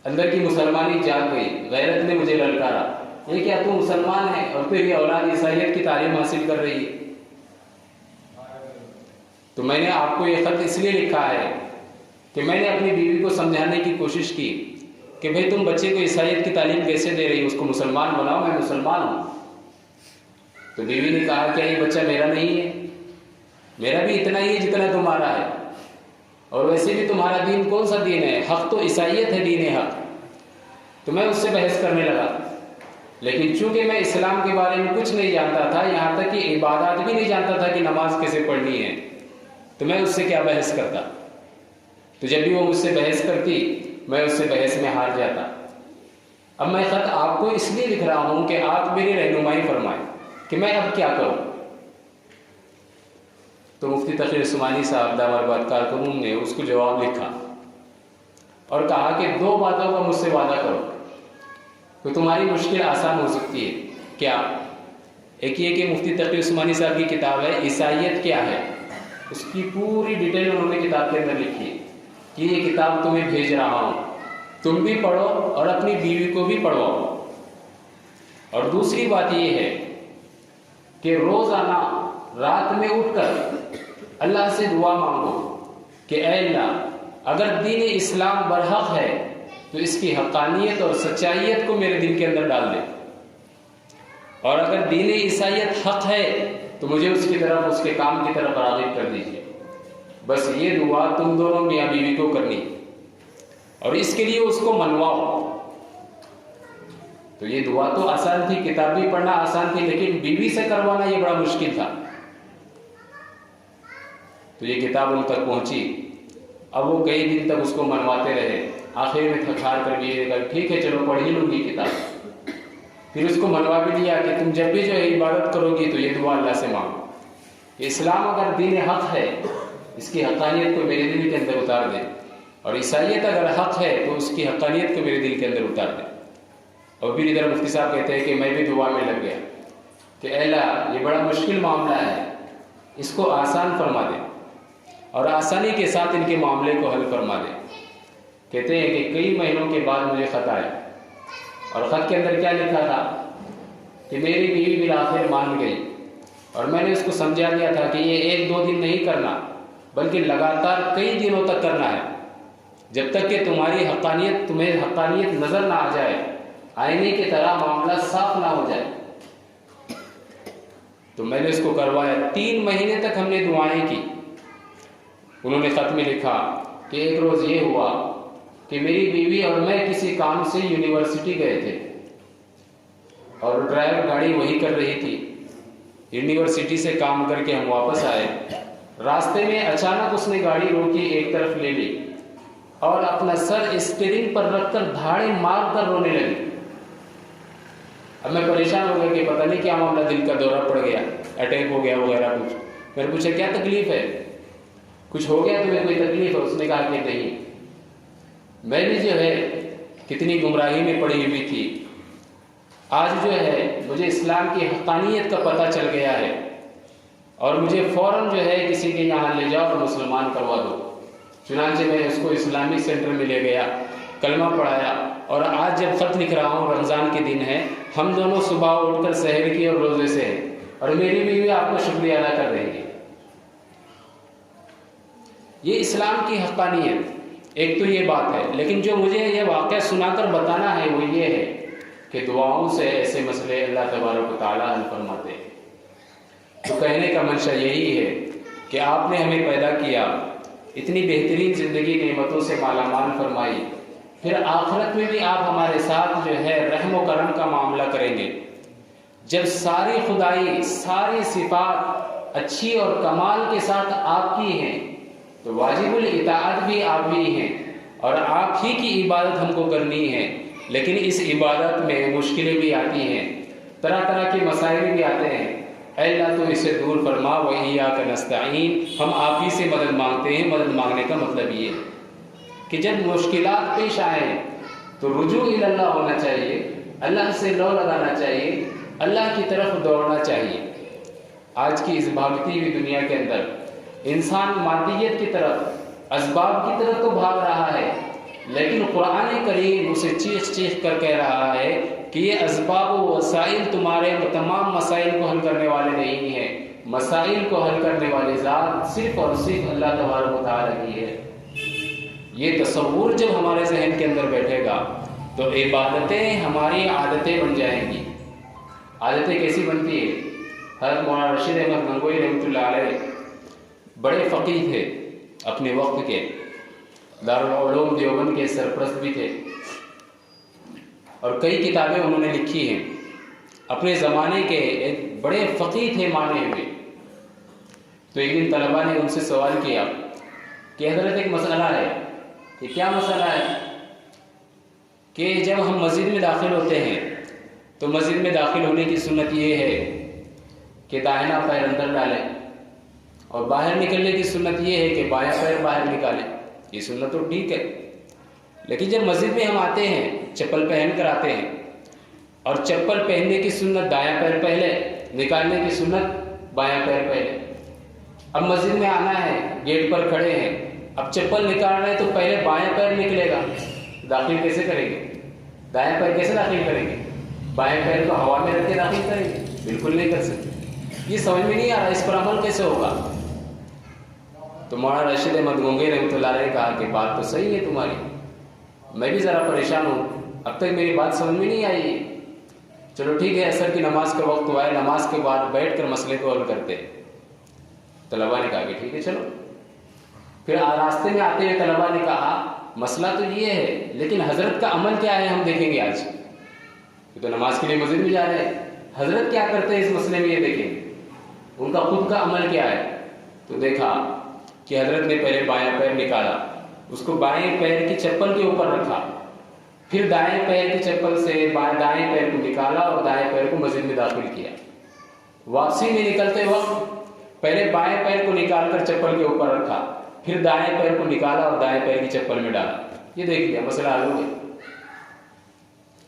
S1: اندر کی مسلمانی جاگ گئی. غیرت نے مجھے للکارا, یہ کیا تو مسلمان ہے اور تیری اولاد عیسائیت کی تعلیم حاصل کر رہی ہے؟ تو میں نے آپ کو یہ خط اس لیے لکھا ہے کہ میں نے اپنی بیوی کو سمجھانے کی کوشش کی کہ بھئی تم بچے کو عیسائیت کی تعلیم کیسے دے رہی ہو, اس کو مسلمان بناؤ, میں مسلمان ہوں. تو بیوی نے کہا کہ یہ بچہ میرا نہیں ہے, میرا بھی اتنا ہی ہے جتنا تمہارا ہے, اور ویسے بھی تمہارا دین کون سا دین ہے؟ حق تو عیسائیت ہے, دین حق. تو میں اس سے بحث کرنے لگا, لیکن چونکہ میں اسلام کے بارے میں کچھ نہیں جانتا تھا, یہاں تک کہ عبادات بھی نہیں جانتا تھا کہ نماز کیسے پڑھنی ہے, تو میں اس سے کیا بحث کرتا. تو جب بھی وہ مجھ سے بحث کرتی میں اس سے بحث میں ہار جاتا. اب میں خط آپ کو اس لیے لکھ رہا ہوں کہ آپ میری رہنمائی فرمائیں کہ میں اب کیا کروں. تو مفتی تقی عثمانی صاحب دامت برکاتہ کارکنوں نے اس کو جواب لکھا اور کہا کہ 2 باتوں کا مجھ سے وعدہ کرو تو تمہاری مشکل آسان ہو سکتی ہے. کیا؟ ایک یہ کہ مفتی تقی عثمانی صاحب کی کتاب ہے عیسائیت کیا ہے, اس کی پوری ڈیٹیل انہوں نے کتاب کے اندر لکھی ہے کہ یہ کتاب تمہیں بھیج رہا ہوں, تم بھی پڑھو اور اپنی بیوی کو بھی پڑھواؤ. اور دوسری بات یہ ہے کہ روزانہ رات میں اٹھ کر اللہ سے دعا مانگو کہ اے اللہ, اگر دین اسلام برحق ہے تو اس کی حقانیت اور سچائیت کو میرے دل کے اندر ڈال دے, اور اگر دین عیسائیت حق ہے تو مجھے اس کی طرف, اس کے کام کی طرف راغب کر دیجیے. بس یہ دعا تم دونوں میاں بیوی کو کرنی, اور اس کے لیے اس کو منواؤ. تو یہ دعا تو آسان تھی, کتاب بھی پڑھنا آسان تھی, لیکن بیوی سے کروانا یہ بڑا مشکل تھا. تو یہ کتاب ان تک پہنچی. اب وہ کئی دن تک اس کو منواتے رہے. آخر میں تھکار کر بیوی نے کہا ٹھیک ہے چلو پڑھ ہی لوں گی کتاب. پھر اس کو منوا بھی دیا کہ تم جب بھی جو ہے عبادت کرو گی تو یہ دعا اللہ سے مانگو کہ اسلام اگر دین حق ہے اس کی حقانیت کو میرے دل کے اندر اتار دے, اور عیسائیت اگر حق ہے تو اس کی حقانیت کو میرے دل کے اندر اتار دے. اور پھر ادھر مفتی صاحب کہتے ہیں کہ میں بھی دعا میں لگ گیا کہ اے اللہ یہ بڑا مشکل معاملہ ہے, اس کو آسان فرما دے اور آسانی کے ساتھ ان کے معاملے کو حل فرما دے. کہتے ہیں کہ کئی مہینوں کے بعد مجھے خط آیا, اور خط کے اندر کیا لکھا تھا کہ میری بیوی بالآخر مان گئی, اور میں نے اس کو سمجھا دیا تھا کہ یہ 1-2 دن نہیں کرنا بلکہ لگاتار کئی دنوں تک کرنا ہے, جب تک کہ تمہیں حقانیت نظر نہ آ جائے, آئینے کی طرح معاملہ صاف نہ ہو جائے. تو میں نے اس کو کروایا. 3 مہینے تک ہم نے دعائیں کی. انہوں نے خط میں لکھا کہ ایک روز یہ ہوا کہ میری بیوی اور میں کسی کام سے یونیورسٹی گئے تھے, اور ڈرائیور گاڑی وہی کر رہی تھی. یونیورسٹی سے کام کر کے ہم واپس آئے. راستے میں اچانک اس نے گاڑی روکی, ایک طرف لے لی اور اپنا سر اسٹیئرنگ پر رکھ کر دھاڑے مار کر رونے لگی. اب میں پریشان ہو گیا کہ پتہ نہیں کیا معاملہ, دل کا دورہ پڑ گیا, اٹیک ہو گیا وغیرہ کچھ. میں نے پوچھا کیا تکلیف ہے, کچھ ہو گیا تمہیں, کوئی تکلیف ہے؟ اس نے کہا کہ نہیں, میں بھی جو ہے کتنی گمراہی میں پڑی ہوئی تھی, آج جو ہے مجھے اسلام کی حقانیت کا پتہ چل گیا ہے, اور مجھے فوراً جو ہے کسی کے یہاں لے جاؤ اور مسلمان کروا دو. چنانچہ میں اس کو اسلامک سینٹر میں لے گیا, کلمہ پڑھایا, اور آج جب خط لکھ رہا ہوں رمضان کے دن ہے, ہم دونوں صبح اٹھ کر سحر کی اور روزے سے ہیں, اور میری بیوی آپ کو شکریہ ادا کر رہی ہے. یہ اسلام کی حقانیت ایک تو یہ بات ہے، لیکن جو مجھے یہ واقعہ سنا کر بتانا ہے وہ یہ ہے کہ دعاؤں سے ایسے مسئلے اللہ تبارک و تعالیٰ حل فرماتے ہیں۔ تو کہنے کا منشا یہی ہے کہ آپ نے ہمیں پیدا کیا، اتنی بہترین زندگی نعمتوں سے مالا مال فرمائی، پھر آخرت میں بھی آپ ہمارے ساتھ جو ہے رحم و کرم کا معاملہ کریں گے۔ جب ساری خدائی، ساری صفات اچھی اور کمال کے ساتھ آپ کی ہیں تو واجب الاطاعت بھی آپ ہی ہیں اور آپ ہی کی عبادت ہم کو کرنی ہے، لیکن اس عبادت میں مشکلیں بھی آتی ہیں، طرح طرح کے مسائل بھی آتے ہیں۔ اے اللہ تو اسے دور فرما، وَإِيَّاكَ نَسْتَعِينُ، ہم آپ ہی سے مدد مانگتے ہیں۔ مدد مانگنے کا مطلب یہ ہے کہ جب مشکلات پیش آئیں تو رجوع اللہ ہونا چاہیے، اللہ سے لو لگانا چاہیے، اللہ کی طرف دوڑنا چاہیے۔ آج کی اس بھاگتی ہوئی دنیا کے اندر انسان مادیت کی طرف، اسباب کی طرف تو بھاگ رہا ہے، لیکن قرآن کریم اسے چیخ چیخ کر کہہ رہا ہے کہ یہ اسباب و وسائل تمہارے تمام مسائل کو حل کرنے والے نہیں ہیں، مسائل کو حل کرنے والی ذات صرف اور صرف اللہ تبارک و تعالیٰ کی ہے۔ یہ تصور جب ہمارے ذہن کے اندر بیٹھے گا تو عبادتیں ہماری عادتیں بن جائیں گی۔ عادتیں کیسی بنتی ہے؟ حضرت مولانا رشید احمد گنگوئی رحمۃ اللہ علیہ بڑے فقیہ تھے اپنے وقت کے، دارالعلوم دیوبند کے سرپرست بھی تھے اور کئی کتابیں انہوں نے لکھی ہیں۔ اپنے زمانے کے ایک بڑے فقیہ تھے مانے ہوئے۔ تو ایک دن طلباء نے ان سے سوال کیا کہ حضرت ایک مسئلہ ہے، کہ کیا مسئلہ ہے؟ کہ جب ہم مسجد میں داخل ہوتے ہیں تو مسجد میں داخل ہونے کی سنت یہ ہے کہ دائنا پیر اندر ڈالیں، اور باہر نکلنے کی سنت یہ ہے کہ بایاں پیر باہر نکالیں۔ یہ سنت تو ٹھیک ہے، لیکن جب مسجد میں ہم آتے ہیں چپل پہن کر آتے ہیں، اور چپل پہننے کی سنت دایاں پیر پہلے، نکالنے کی سنت بایاں پیر پہلے۔ اب مسجد میں آنا ہے، گیٹ پر کھڑے ہیں، اب چپل نکال رہے ہیں تو پہلے بایاں پیر نکلے گا، داخل کیسے کریں گے؟ دایاں پیر کیسے داخل کریں گے؟ بایاں پیر کو ہوا میں رکھ کے داخل کریں گے؟ بالکل نہیں کر سکتے۔ یہ سمجھ میں نہیں آ رہا اس پر عمل کیسے ہوگا؟ تو مولانا رشید احمد گنگوئی رحمۃ اللہ علیہ نے کہا کہ بات تو صحیح ہے تمہاری، میں بھی ذرا پریشان ہوں، اب تک میری بات سمجھ میں نہیں آئی۔ چلو ٹھیک ہے، عصر کی نماز کا وقت ہوا ہے، نماز کے بعد بیٹھ کر مسئلے کو حل کرتے۔ طلباء نے کہا کہ ٹھیک ہے چلو۔ پھر راستے میں آتے ہوئے طلباء نے کہا مسئلہ تو یہ ہے، لیکن حضرت کا عمل کیا ہے ہم دیکھیں گے آج۔ تو نماز کے لیے مسجد میں جا رہے ہیں، حضرت کیا کرتے ہیں اس مسئلے میں یہ دیکھیں گے، ان کا خود کا عمل کیا ہے۔ تو دیکھا کہ حضرت نے پہلے بایاں پیر نکالا، اس کو بائیں پیر کی چپل کے اوپر رکھا، پھر دائیں پیر کی چپل سے دائیں پیر کو نکالا اور دائیں پیر کو مسجد میں داخل کیا۔ واپسی میں نکلتے وقت پہلے بائیں پیر کو نکال کر چپل کے اوپر رکھا، پھر دائیں پیر کو نکالا اور دائیں پیر کی چپل میں ڈالا۔ یہ دیکھ لیا، مسئلہ حل ہو گیا۔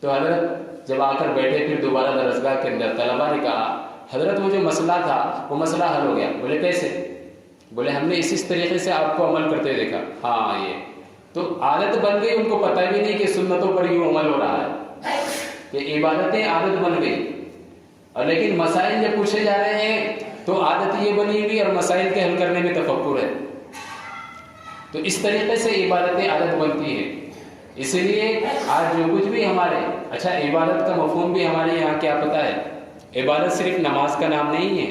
S1: تو حضرت جب آ کر بیٹھے پھر دوبارہ درسگاہ کے اندر، طلباء نے کہا حضرت وہ جو مسئلہ تھا وہ مسئلہ حل ہو گیا۔ بولے کیسے؟ بولے ہم نے اس طریقے سے آپ کو عمل کرتے دیکھا۔ ہاں یہ تو عادت بن گئی، ان کو پتہ بھی نہیں کہ سنتوں پر یوں عمل ہو رہا ہے، کہ عبادتیں عادت بن گئی، اور لیکن مسائل جب پوچھے جا رہے ہیں تو عادت یہ بنی ہوئی اور مسائل کے حل کرنے میں تفکر ہے۔ تو اس طریقے سے عبادتیں عادت بنتی ہیں۔ اسی لیے آج جو کچھ بھی ہمارے، اچھا عبادت کا مفہوم بھی ہمارے یہاں کیا پتہ ہے؟ عبادت صرف نماز کا نام نہیں ہے۔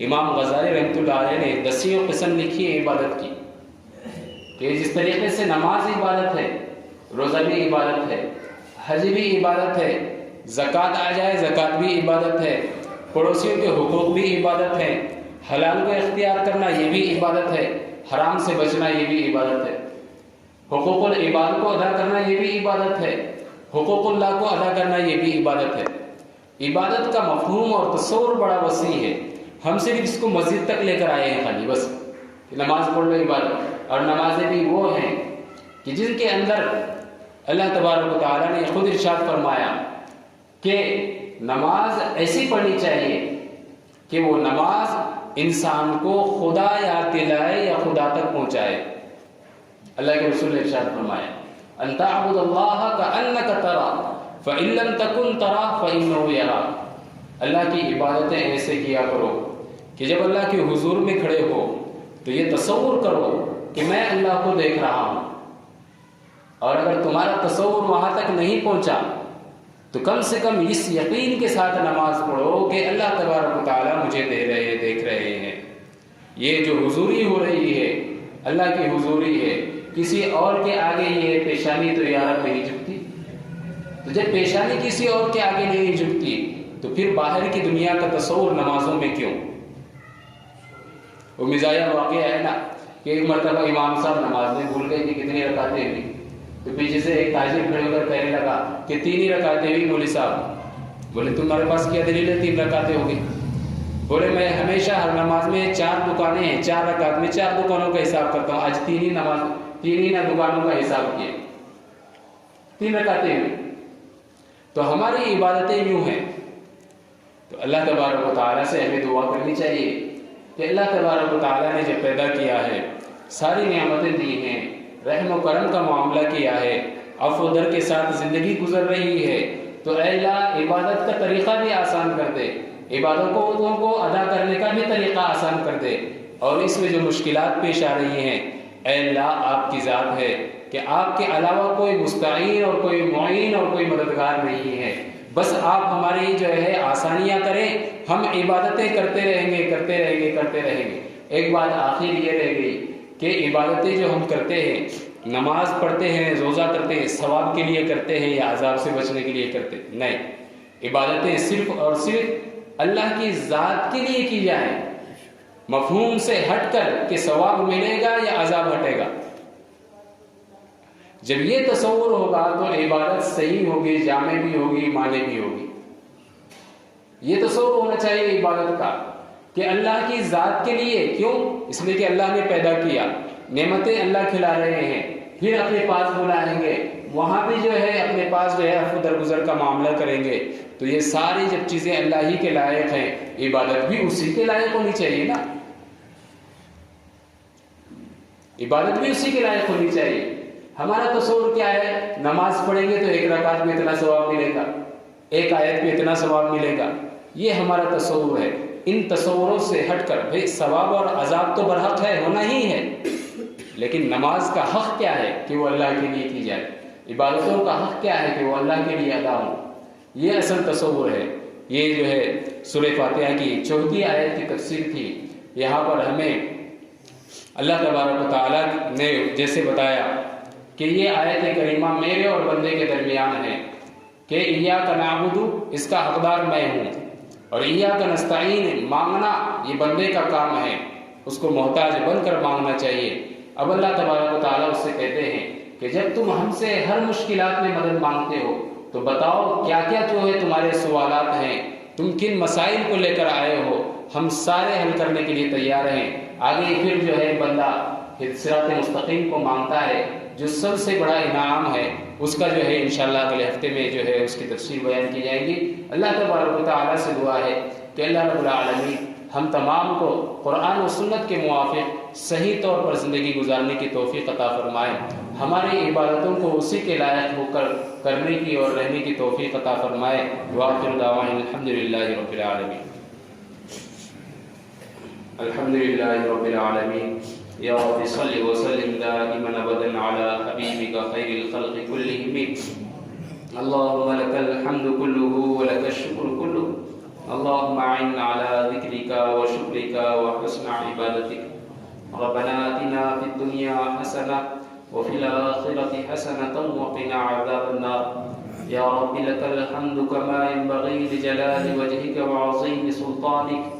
S1: امام غزالی رحمۃ اللہ علیہ نے 10 قسم لکھی ہے عبادت کی، کہ جس طریقے سے نماز عبادت ہے، روزہ بھی عبادت ہے، حج بھی عبادت ہے، زکوٰۃ آ جائے زکوٰۃ بھی عبادت ہے، پڑوسیوں کے حقوق بھی عبادت ہے، حلال کو اختیار کرنا یہ بھی عبادت ہے، حرام سے بچنا یہ بھی عبادت ہے، حقوق العباد کو ادا کرنا یہ بھی عبادت ہے، حقوق اللہ کو ادا کرنا یہ بھی عبادت ہے۔ عبادت کا مفہوم اور تصور بڑا وسیع ہے، ہم صرف اس کو مسجد تک لے کر آئے ہیں خالی بس، نماز پڑھ لو عبادت۔ اور نمازیں بھی وہ ہیں کہ جن کے اندر اللہ تبارک و تعالیٰ نے خود ارشاد فرمایا کہ نماز ایسی پڑھنی چاہیے کہ وہ نماز انسان کو خدا یاد دلائے یا خدا تک پہنچائے۔ اللہ کے رسول نے ارشاد فرمایا ان تعبد اللہ کأنک تراہ فإن لم تکن تراہ فإنہ یراک۔ اللہ کی عبادتیں ایسے کیا کرو کہ جب اللہ کے حضور میں کھڑے ہو تو یہ تصور کرو کہ میں اللہ کو دیکھ رہا ہوں، اور اگر تمہارا تصور وہاں تک نہیں پہنچا تو کم سے کم اس یقین کے ساتھ نماز پڑھو کہ اللہ تبارک و تعالیٰ مجھے دیکھ رہے ہیں۔ یہ جو حضوری ہو رہی ہے اللہ کی حضوری ہے، کسی اور کے آگے یہ پیشانی تو یارب نہیں جھکتی، تو جب پیشانی کسی اور کے آگے نہیں جھکتی تو پھر باہر کی دنیا کا تصور نمازوں میں کیوں؟ وہ مزاحیہ واقعہ ہے نا کہ ایک مرتبہ امام صاحب نماز میں بھول گئے کہ کتنی رکعتیں ہوئی، تو پیچھے سے ایک تاجر کھڑے ہو کر کہنے لگا کہ 3 ہی رکعتیں ہوئی مولوی صاحب۔ بولے تمہارے پاس کیا دلیل ہے 3 رکعتیں ہو گئی؟ بولے میں ہمیشہ ہر نماز میں 4 دکانیں ہیں، 4 رکعت میں 4 دکانوں کا حساب کرتا ہوں، آج 3 ہی دکانوں کا حساب کیا، 3 رکعتیں ہوئی۔ تو ہماری عبادتیں یوں ہیں، تو اللہ تبارک و تعالیٰ سے ہمیں دعا کرنی چاہیے کہ اللہ تبارک و تعالیٰ نے جب پیدا کیا ہے، ساری نعمتیں دی ہیں، رحم و کرم کا معاملہ کیا ہے، عفو و در کے ساتھ زندگی گزر رہی ہے، تو اے اللہ عبادت کا طریقہ بھی آسان کر دے، عبادتوں کو ادا کرنے کا بھی طریقہ آسان کر دے، اور اس میں جو مشکلات پیش آ رہی ہیں اے اللہ آپ کی ذات ہے کہ آپ کے علاوہ کوئی مستعین اور کوئی معین اور کوئی مددگار نہیں ہے، بس آپ ہماری جو ہے آسانیاں کریں، ہم عبادتیں کرتے رہیں گے۔ ایک بات آخر یہ رہ گئی کہ عبادتیں جو ہم کرتے ہیں، نماز پڑھتے ہیں، روزہ کرتے ہیں، ثواب کے لیے کرتے ہیں یا عذاب سے بچنے کے لیے کرتے ہیں؟ نہیں، عبادتیں صرف اور صرف اللہ کی ذات کے لیے کی جائیں، مفہوم سے ہٹ کر کہ ثواب ملے گا یا عذاب ہٹے گا۔ جب یہ تصور ہوگا تو عبادت صحیح ہوگی، جامع بھی ہوگی، مانے بھی ہوگی۔ یہ تصور ہونا چاہیے عبادت کا کہ اللہ کی ذات کے لیے، کیوں؟ اس لیے کہ اللہ نے پیدا کیا، نعمتیں اللہ کھلا رہے ہیں، پھر اپنے پاس بلائیں گے، وہاں بھی جو ہے اپنے پاس جو ہے عفو درگزر کا معاملہ کریں گے، تو یہ ساری جب چیزیں اللہ ہی کے لائق ہیں، عبادت بھی اسی کے لائق ہونی چاہیے نا، عبادت بھی اسی کے لائق ہونی چاہیے۔ ہمارا تصور کیا ہے؟ نماز پڑھیں گے تو 1 رکعت میں اتنا ثواب ملے گا، 1 آیت میں اتنا ثواب ملے گا، یہ ہمارا تصور ہے۔ ان تصوروں سے ہٹ کر بھئی ثواب اور عذاب تو برحق ہے، ہونا ہی ہے، لیکن نماز کا حق کیا ہے کہ وہ اللہ کے لیے کی جائے، عبادتوں کا حق کیا ہے کہ وہ اللہ کے لیے ادا ہوں، یہ اصل تصور ہے۔ یہ جو ہے سورہ فاتحہ کی 14 آیت کی تفسیر تھی، یہاں پر ہمیں اللہ تبارک و تعالیٰ نے جیسے بتایا کہ یہ آیت کریمہ میرے اور بندے کے درمیان ہے کہ ایاک نعبد، اس کا حقدار میں ہوں، اور ایاک نستعین، مانگنا یہ بندے کا کام ہے، اس کو محتاج بن کر مانگنا چاہیے۔ اب اللہ تبارک و تعالیٰ اس سے کہتے ہیں کہ جب تم ہم سے ہر مشکلات میں مدد مانگتے ہو تو بتاؤ کیا کیا جو ہے تمہارے سوالات ہیں، تم کن مسائل کو لے کر آئے ہو، ہم سارے حل کرنے کے لیے تیار ہیں۔ آگے پھر جو ہے بندہ صراط مستقیم کو مانگتا ہے، جو سب سے بڑا انعام ہے، اس کا جو ہے انشاءاللہ اگلے ہفتے میں جو ہے اس کی تفصیل بیان کی جائے گی۔ اللہ تبارک و تعالیٰ سے دعا ہے کہ اللہ رب العالمین ہم تمام کو قرآن و سنت کے موافق صحیح طور پر زندگی گزارنے کی توفیق عطا فرمائے، ہماری عبادتوں کو اسی کے لائق ہو کر کرنے کی اور رہنے کی توفیق عطا فرمائے۔ وآخر دعوانا الحمدللہ رب العالمین۔ الحمدللہ رب العالمین۔ یا رب صل وسلم دائما ابدا علی حبیبک خیر الخلق کلہم۔ اللہم لک الحمد کلہ ولک الشکر کلہ، اللہم اعنا علی ذکرک وشکرک وحسن عبادتک۔ ربنا آتنا فی الدنیا حسنہ وفی الآخرة حسنة وقنا عذاب النار۔ یا رب لک الحمد کما ينبغی لجلال وجهک وعظیم سلطانک۔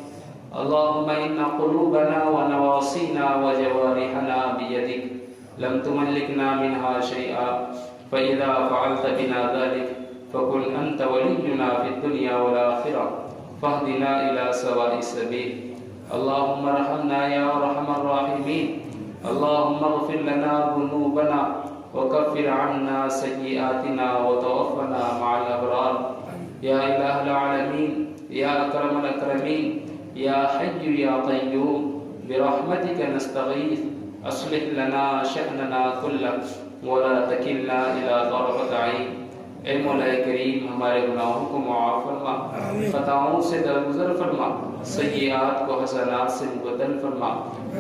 S1: اللهم إن قلوبنا ونواصينا وجوارحنا بيدك لم تملكنا منها شيئا، فإذا فعلت بنا ذلك فكن أنت ولينا في الدنيا والآخرة، فاهدنا إلى سواء السبيل۔ اللهم ارحمنا يا أرحم الراحمين، اللهم اغفر لنا ذنوبنا وكفر عنا سيئاتنا وتوفنا مع الأبرار۔ يا إله العالمين، يا أكرم الأكرمين، یا حی یا قیوم، برحمتک نستغیث، اصلح لنا شأننا کلہ ولا تکلنا الی طرفۃ عین۔ اے مولا کریم ہمارے گناہوں کو معاف فرما، خطاؤں سے درگزر فرما، سیئات کو حسنات سے مبدل فرما۔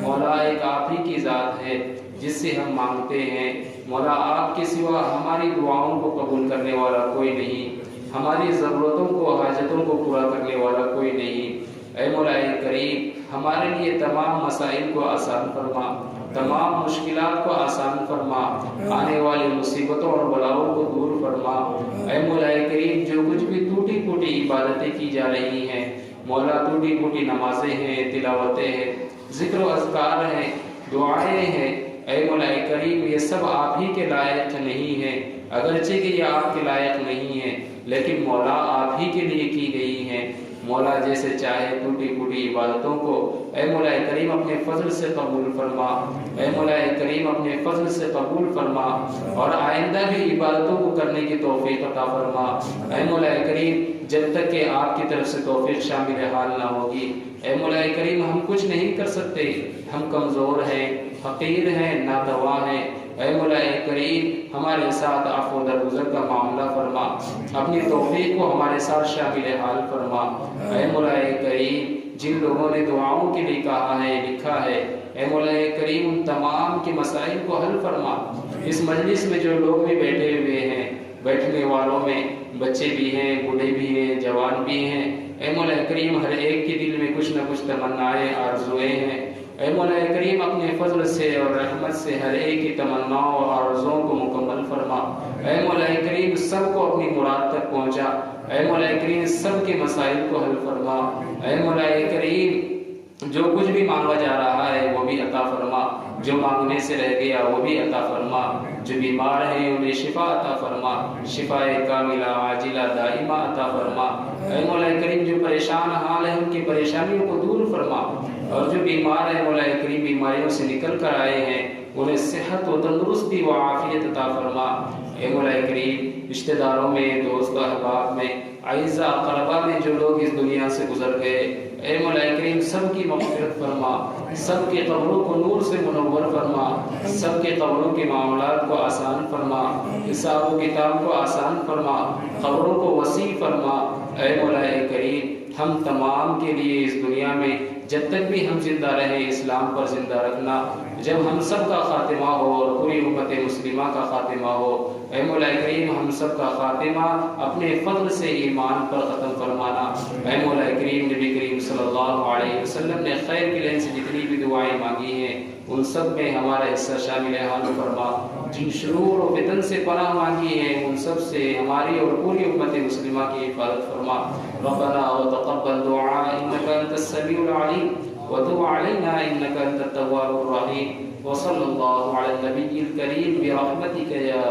S1: مولا ایک آپ ہی کی ذات ہے جس سے ہم مانگتے ہیں، مولا آپ کے سوا ہماری دعاؤں کو قبول کرنے والا کوئی نہیں، ہماری ضرورتوں کو حاجتوں کو پورا کرنے والا کوئی نہیں۔ اے مولا کریم ہمارے لیے تمام مسائل کو آسان فرما، تمام مشکلات کو آسان فرما، آنے والی مصیبتوں اور بلاؤں کو دور فرما۔ اے مولا کریم جو کچھ بھی ٹوٹی پھوٹی عبادتیں کی جا رہی ہیں، مولا ٹوٹی پھوٹی نمازیں ہیں، تلاوتیں ہیں، ذکر و اذکار ہیں، دعائیں ہیں، اے مولا کریم یہ سب آپ ہی کے لائق نہیں ہیں، اگرچہ کہ یہ آپ کے لائق نہیں ہیں لیکن مولا آپ ہی کے لیے کی گئی ہیں۔ مولا جیسے چاہے ٹوٹی پھوٹی عبادتوں کو اے مولا کریم اپنے فضل سے قبول فرما، اے مولا کریم اپنے فضل سے قبول فرما، اور آئندہ بھی عبادتوں کو کرنے کی توفیق عطا فرما۔ اے مولا کریم جب تک کہ آپ کی طرف سے توفیق شامل حال نہ ہوگی، اے مولا کریم ہم کچھ نہیں کر سکتے، ہم کمزور ہیں، فقیر ہیں، ناتوا ہیں۔ اے مولا کریم ہمارے ساتھ عفو و درگزر کا معاملہ فرما، اپنی توفیق کو ہمارے ساتھ شامل حال فرما۔ اے مولا کریم جن لوگوں نے دعاؤں کے لیے کہا ہے، لکھا ہے، اے مولا کریم ان تمام کے مسائل کو حل فرما۔ اس مجلس میں جو لوگ بھی بیٹھے ہوئے ہیں، بیٹھنے والوں میں بچے بھی ہیں، بوڑھے بھی ہیں، جوان بھی ہیں، اے مولا کریم ہر ایک کے دل میں کچھ نہ کچھ تمنائیں آرزویں ہیں، اے مولا کریم اپنے فضل سے اور رحمت سے ہر ایک کی تمناؤں اور آرزوؤں کو مکمل فرما۔ اے مولا کریم سب کو اپنی مراد تک پہنچا، اے مولا کریم سب کے مسائل کو حل فرما۔ اے مولا کریم جو کچھ بھی مانگا جا رہا ہے وہ بھی عطا فرما، جو مانگنے سے رہ گیا وہ بھی عطا فرما، جو بیمار ہیں انہیں شفا عطا فرما، شفا کاملہ عاجلہ دائمہ عطا فرما۔ اے مولا کریم جو پریشان حال ہیں ان کی پریشانیوں کو دور فرما، اور جو بیمار ہیں مولا کریم بیماریوں سے نکل کر آئے ہیں انہیں صحت و تندرستی و عافیت عطا فرما۔ اے مولا کریم رشتہ داروں میں، دوست و احباب میں، اعزاء اقرباء میں جو لوگ اس دنیا سے گزر گئے، اے مولا کریم سب کی مغفرت فرما، سب کے قبروں کو نور سے منور فرما، سب کے قبروں کے معاملات کو آسان فرما، حساب و کتاب کو آسان فرما، قبروں کو وسیع فرما۔ اے مولا کریم ہم تمام کے لیے اس دنیا میں جب تک بھی ہم زندہ رہیں اسلام پر زندہ رکھنا، جب ہم سب کا خاتمہ ہو اور پوری امت مسلمہ کا خاتمہ ہو، اے مولا کریم ہم سب کا خاتمہ اپنے فضل سے ایمان پر ختم فرمانا۔ اے مولا کریم نبی کریم صلی اللہ علیہ وسلم نے خیر کے لین سے جتنی بھی دعائیں مانگی ہیں ان سب میں ہمارا حصہ شامل حال فرما، جن شرور و فتن سے پناہ مانگی ہے ان سب سے ہماری اور پوری امت مسلمہ کی حفاظت فرما۔ ربنا وتقبل دعاء انك انت السميع العليم وتب علينا انك انت التواب الرحيم، وصلى الله على النبي الكريم برحمتك يا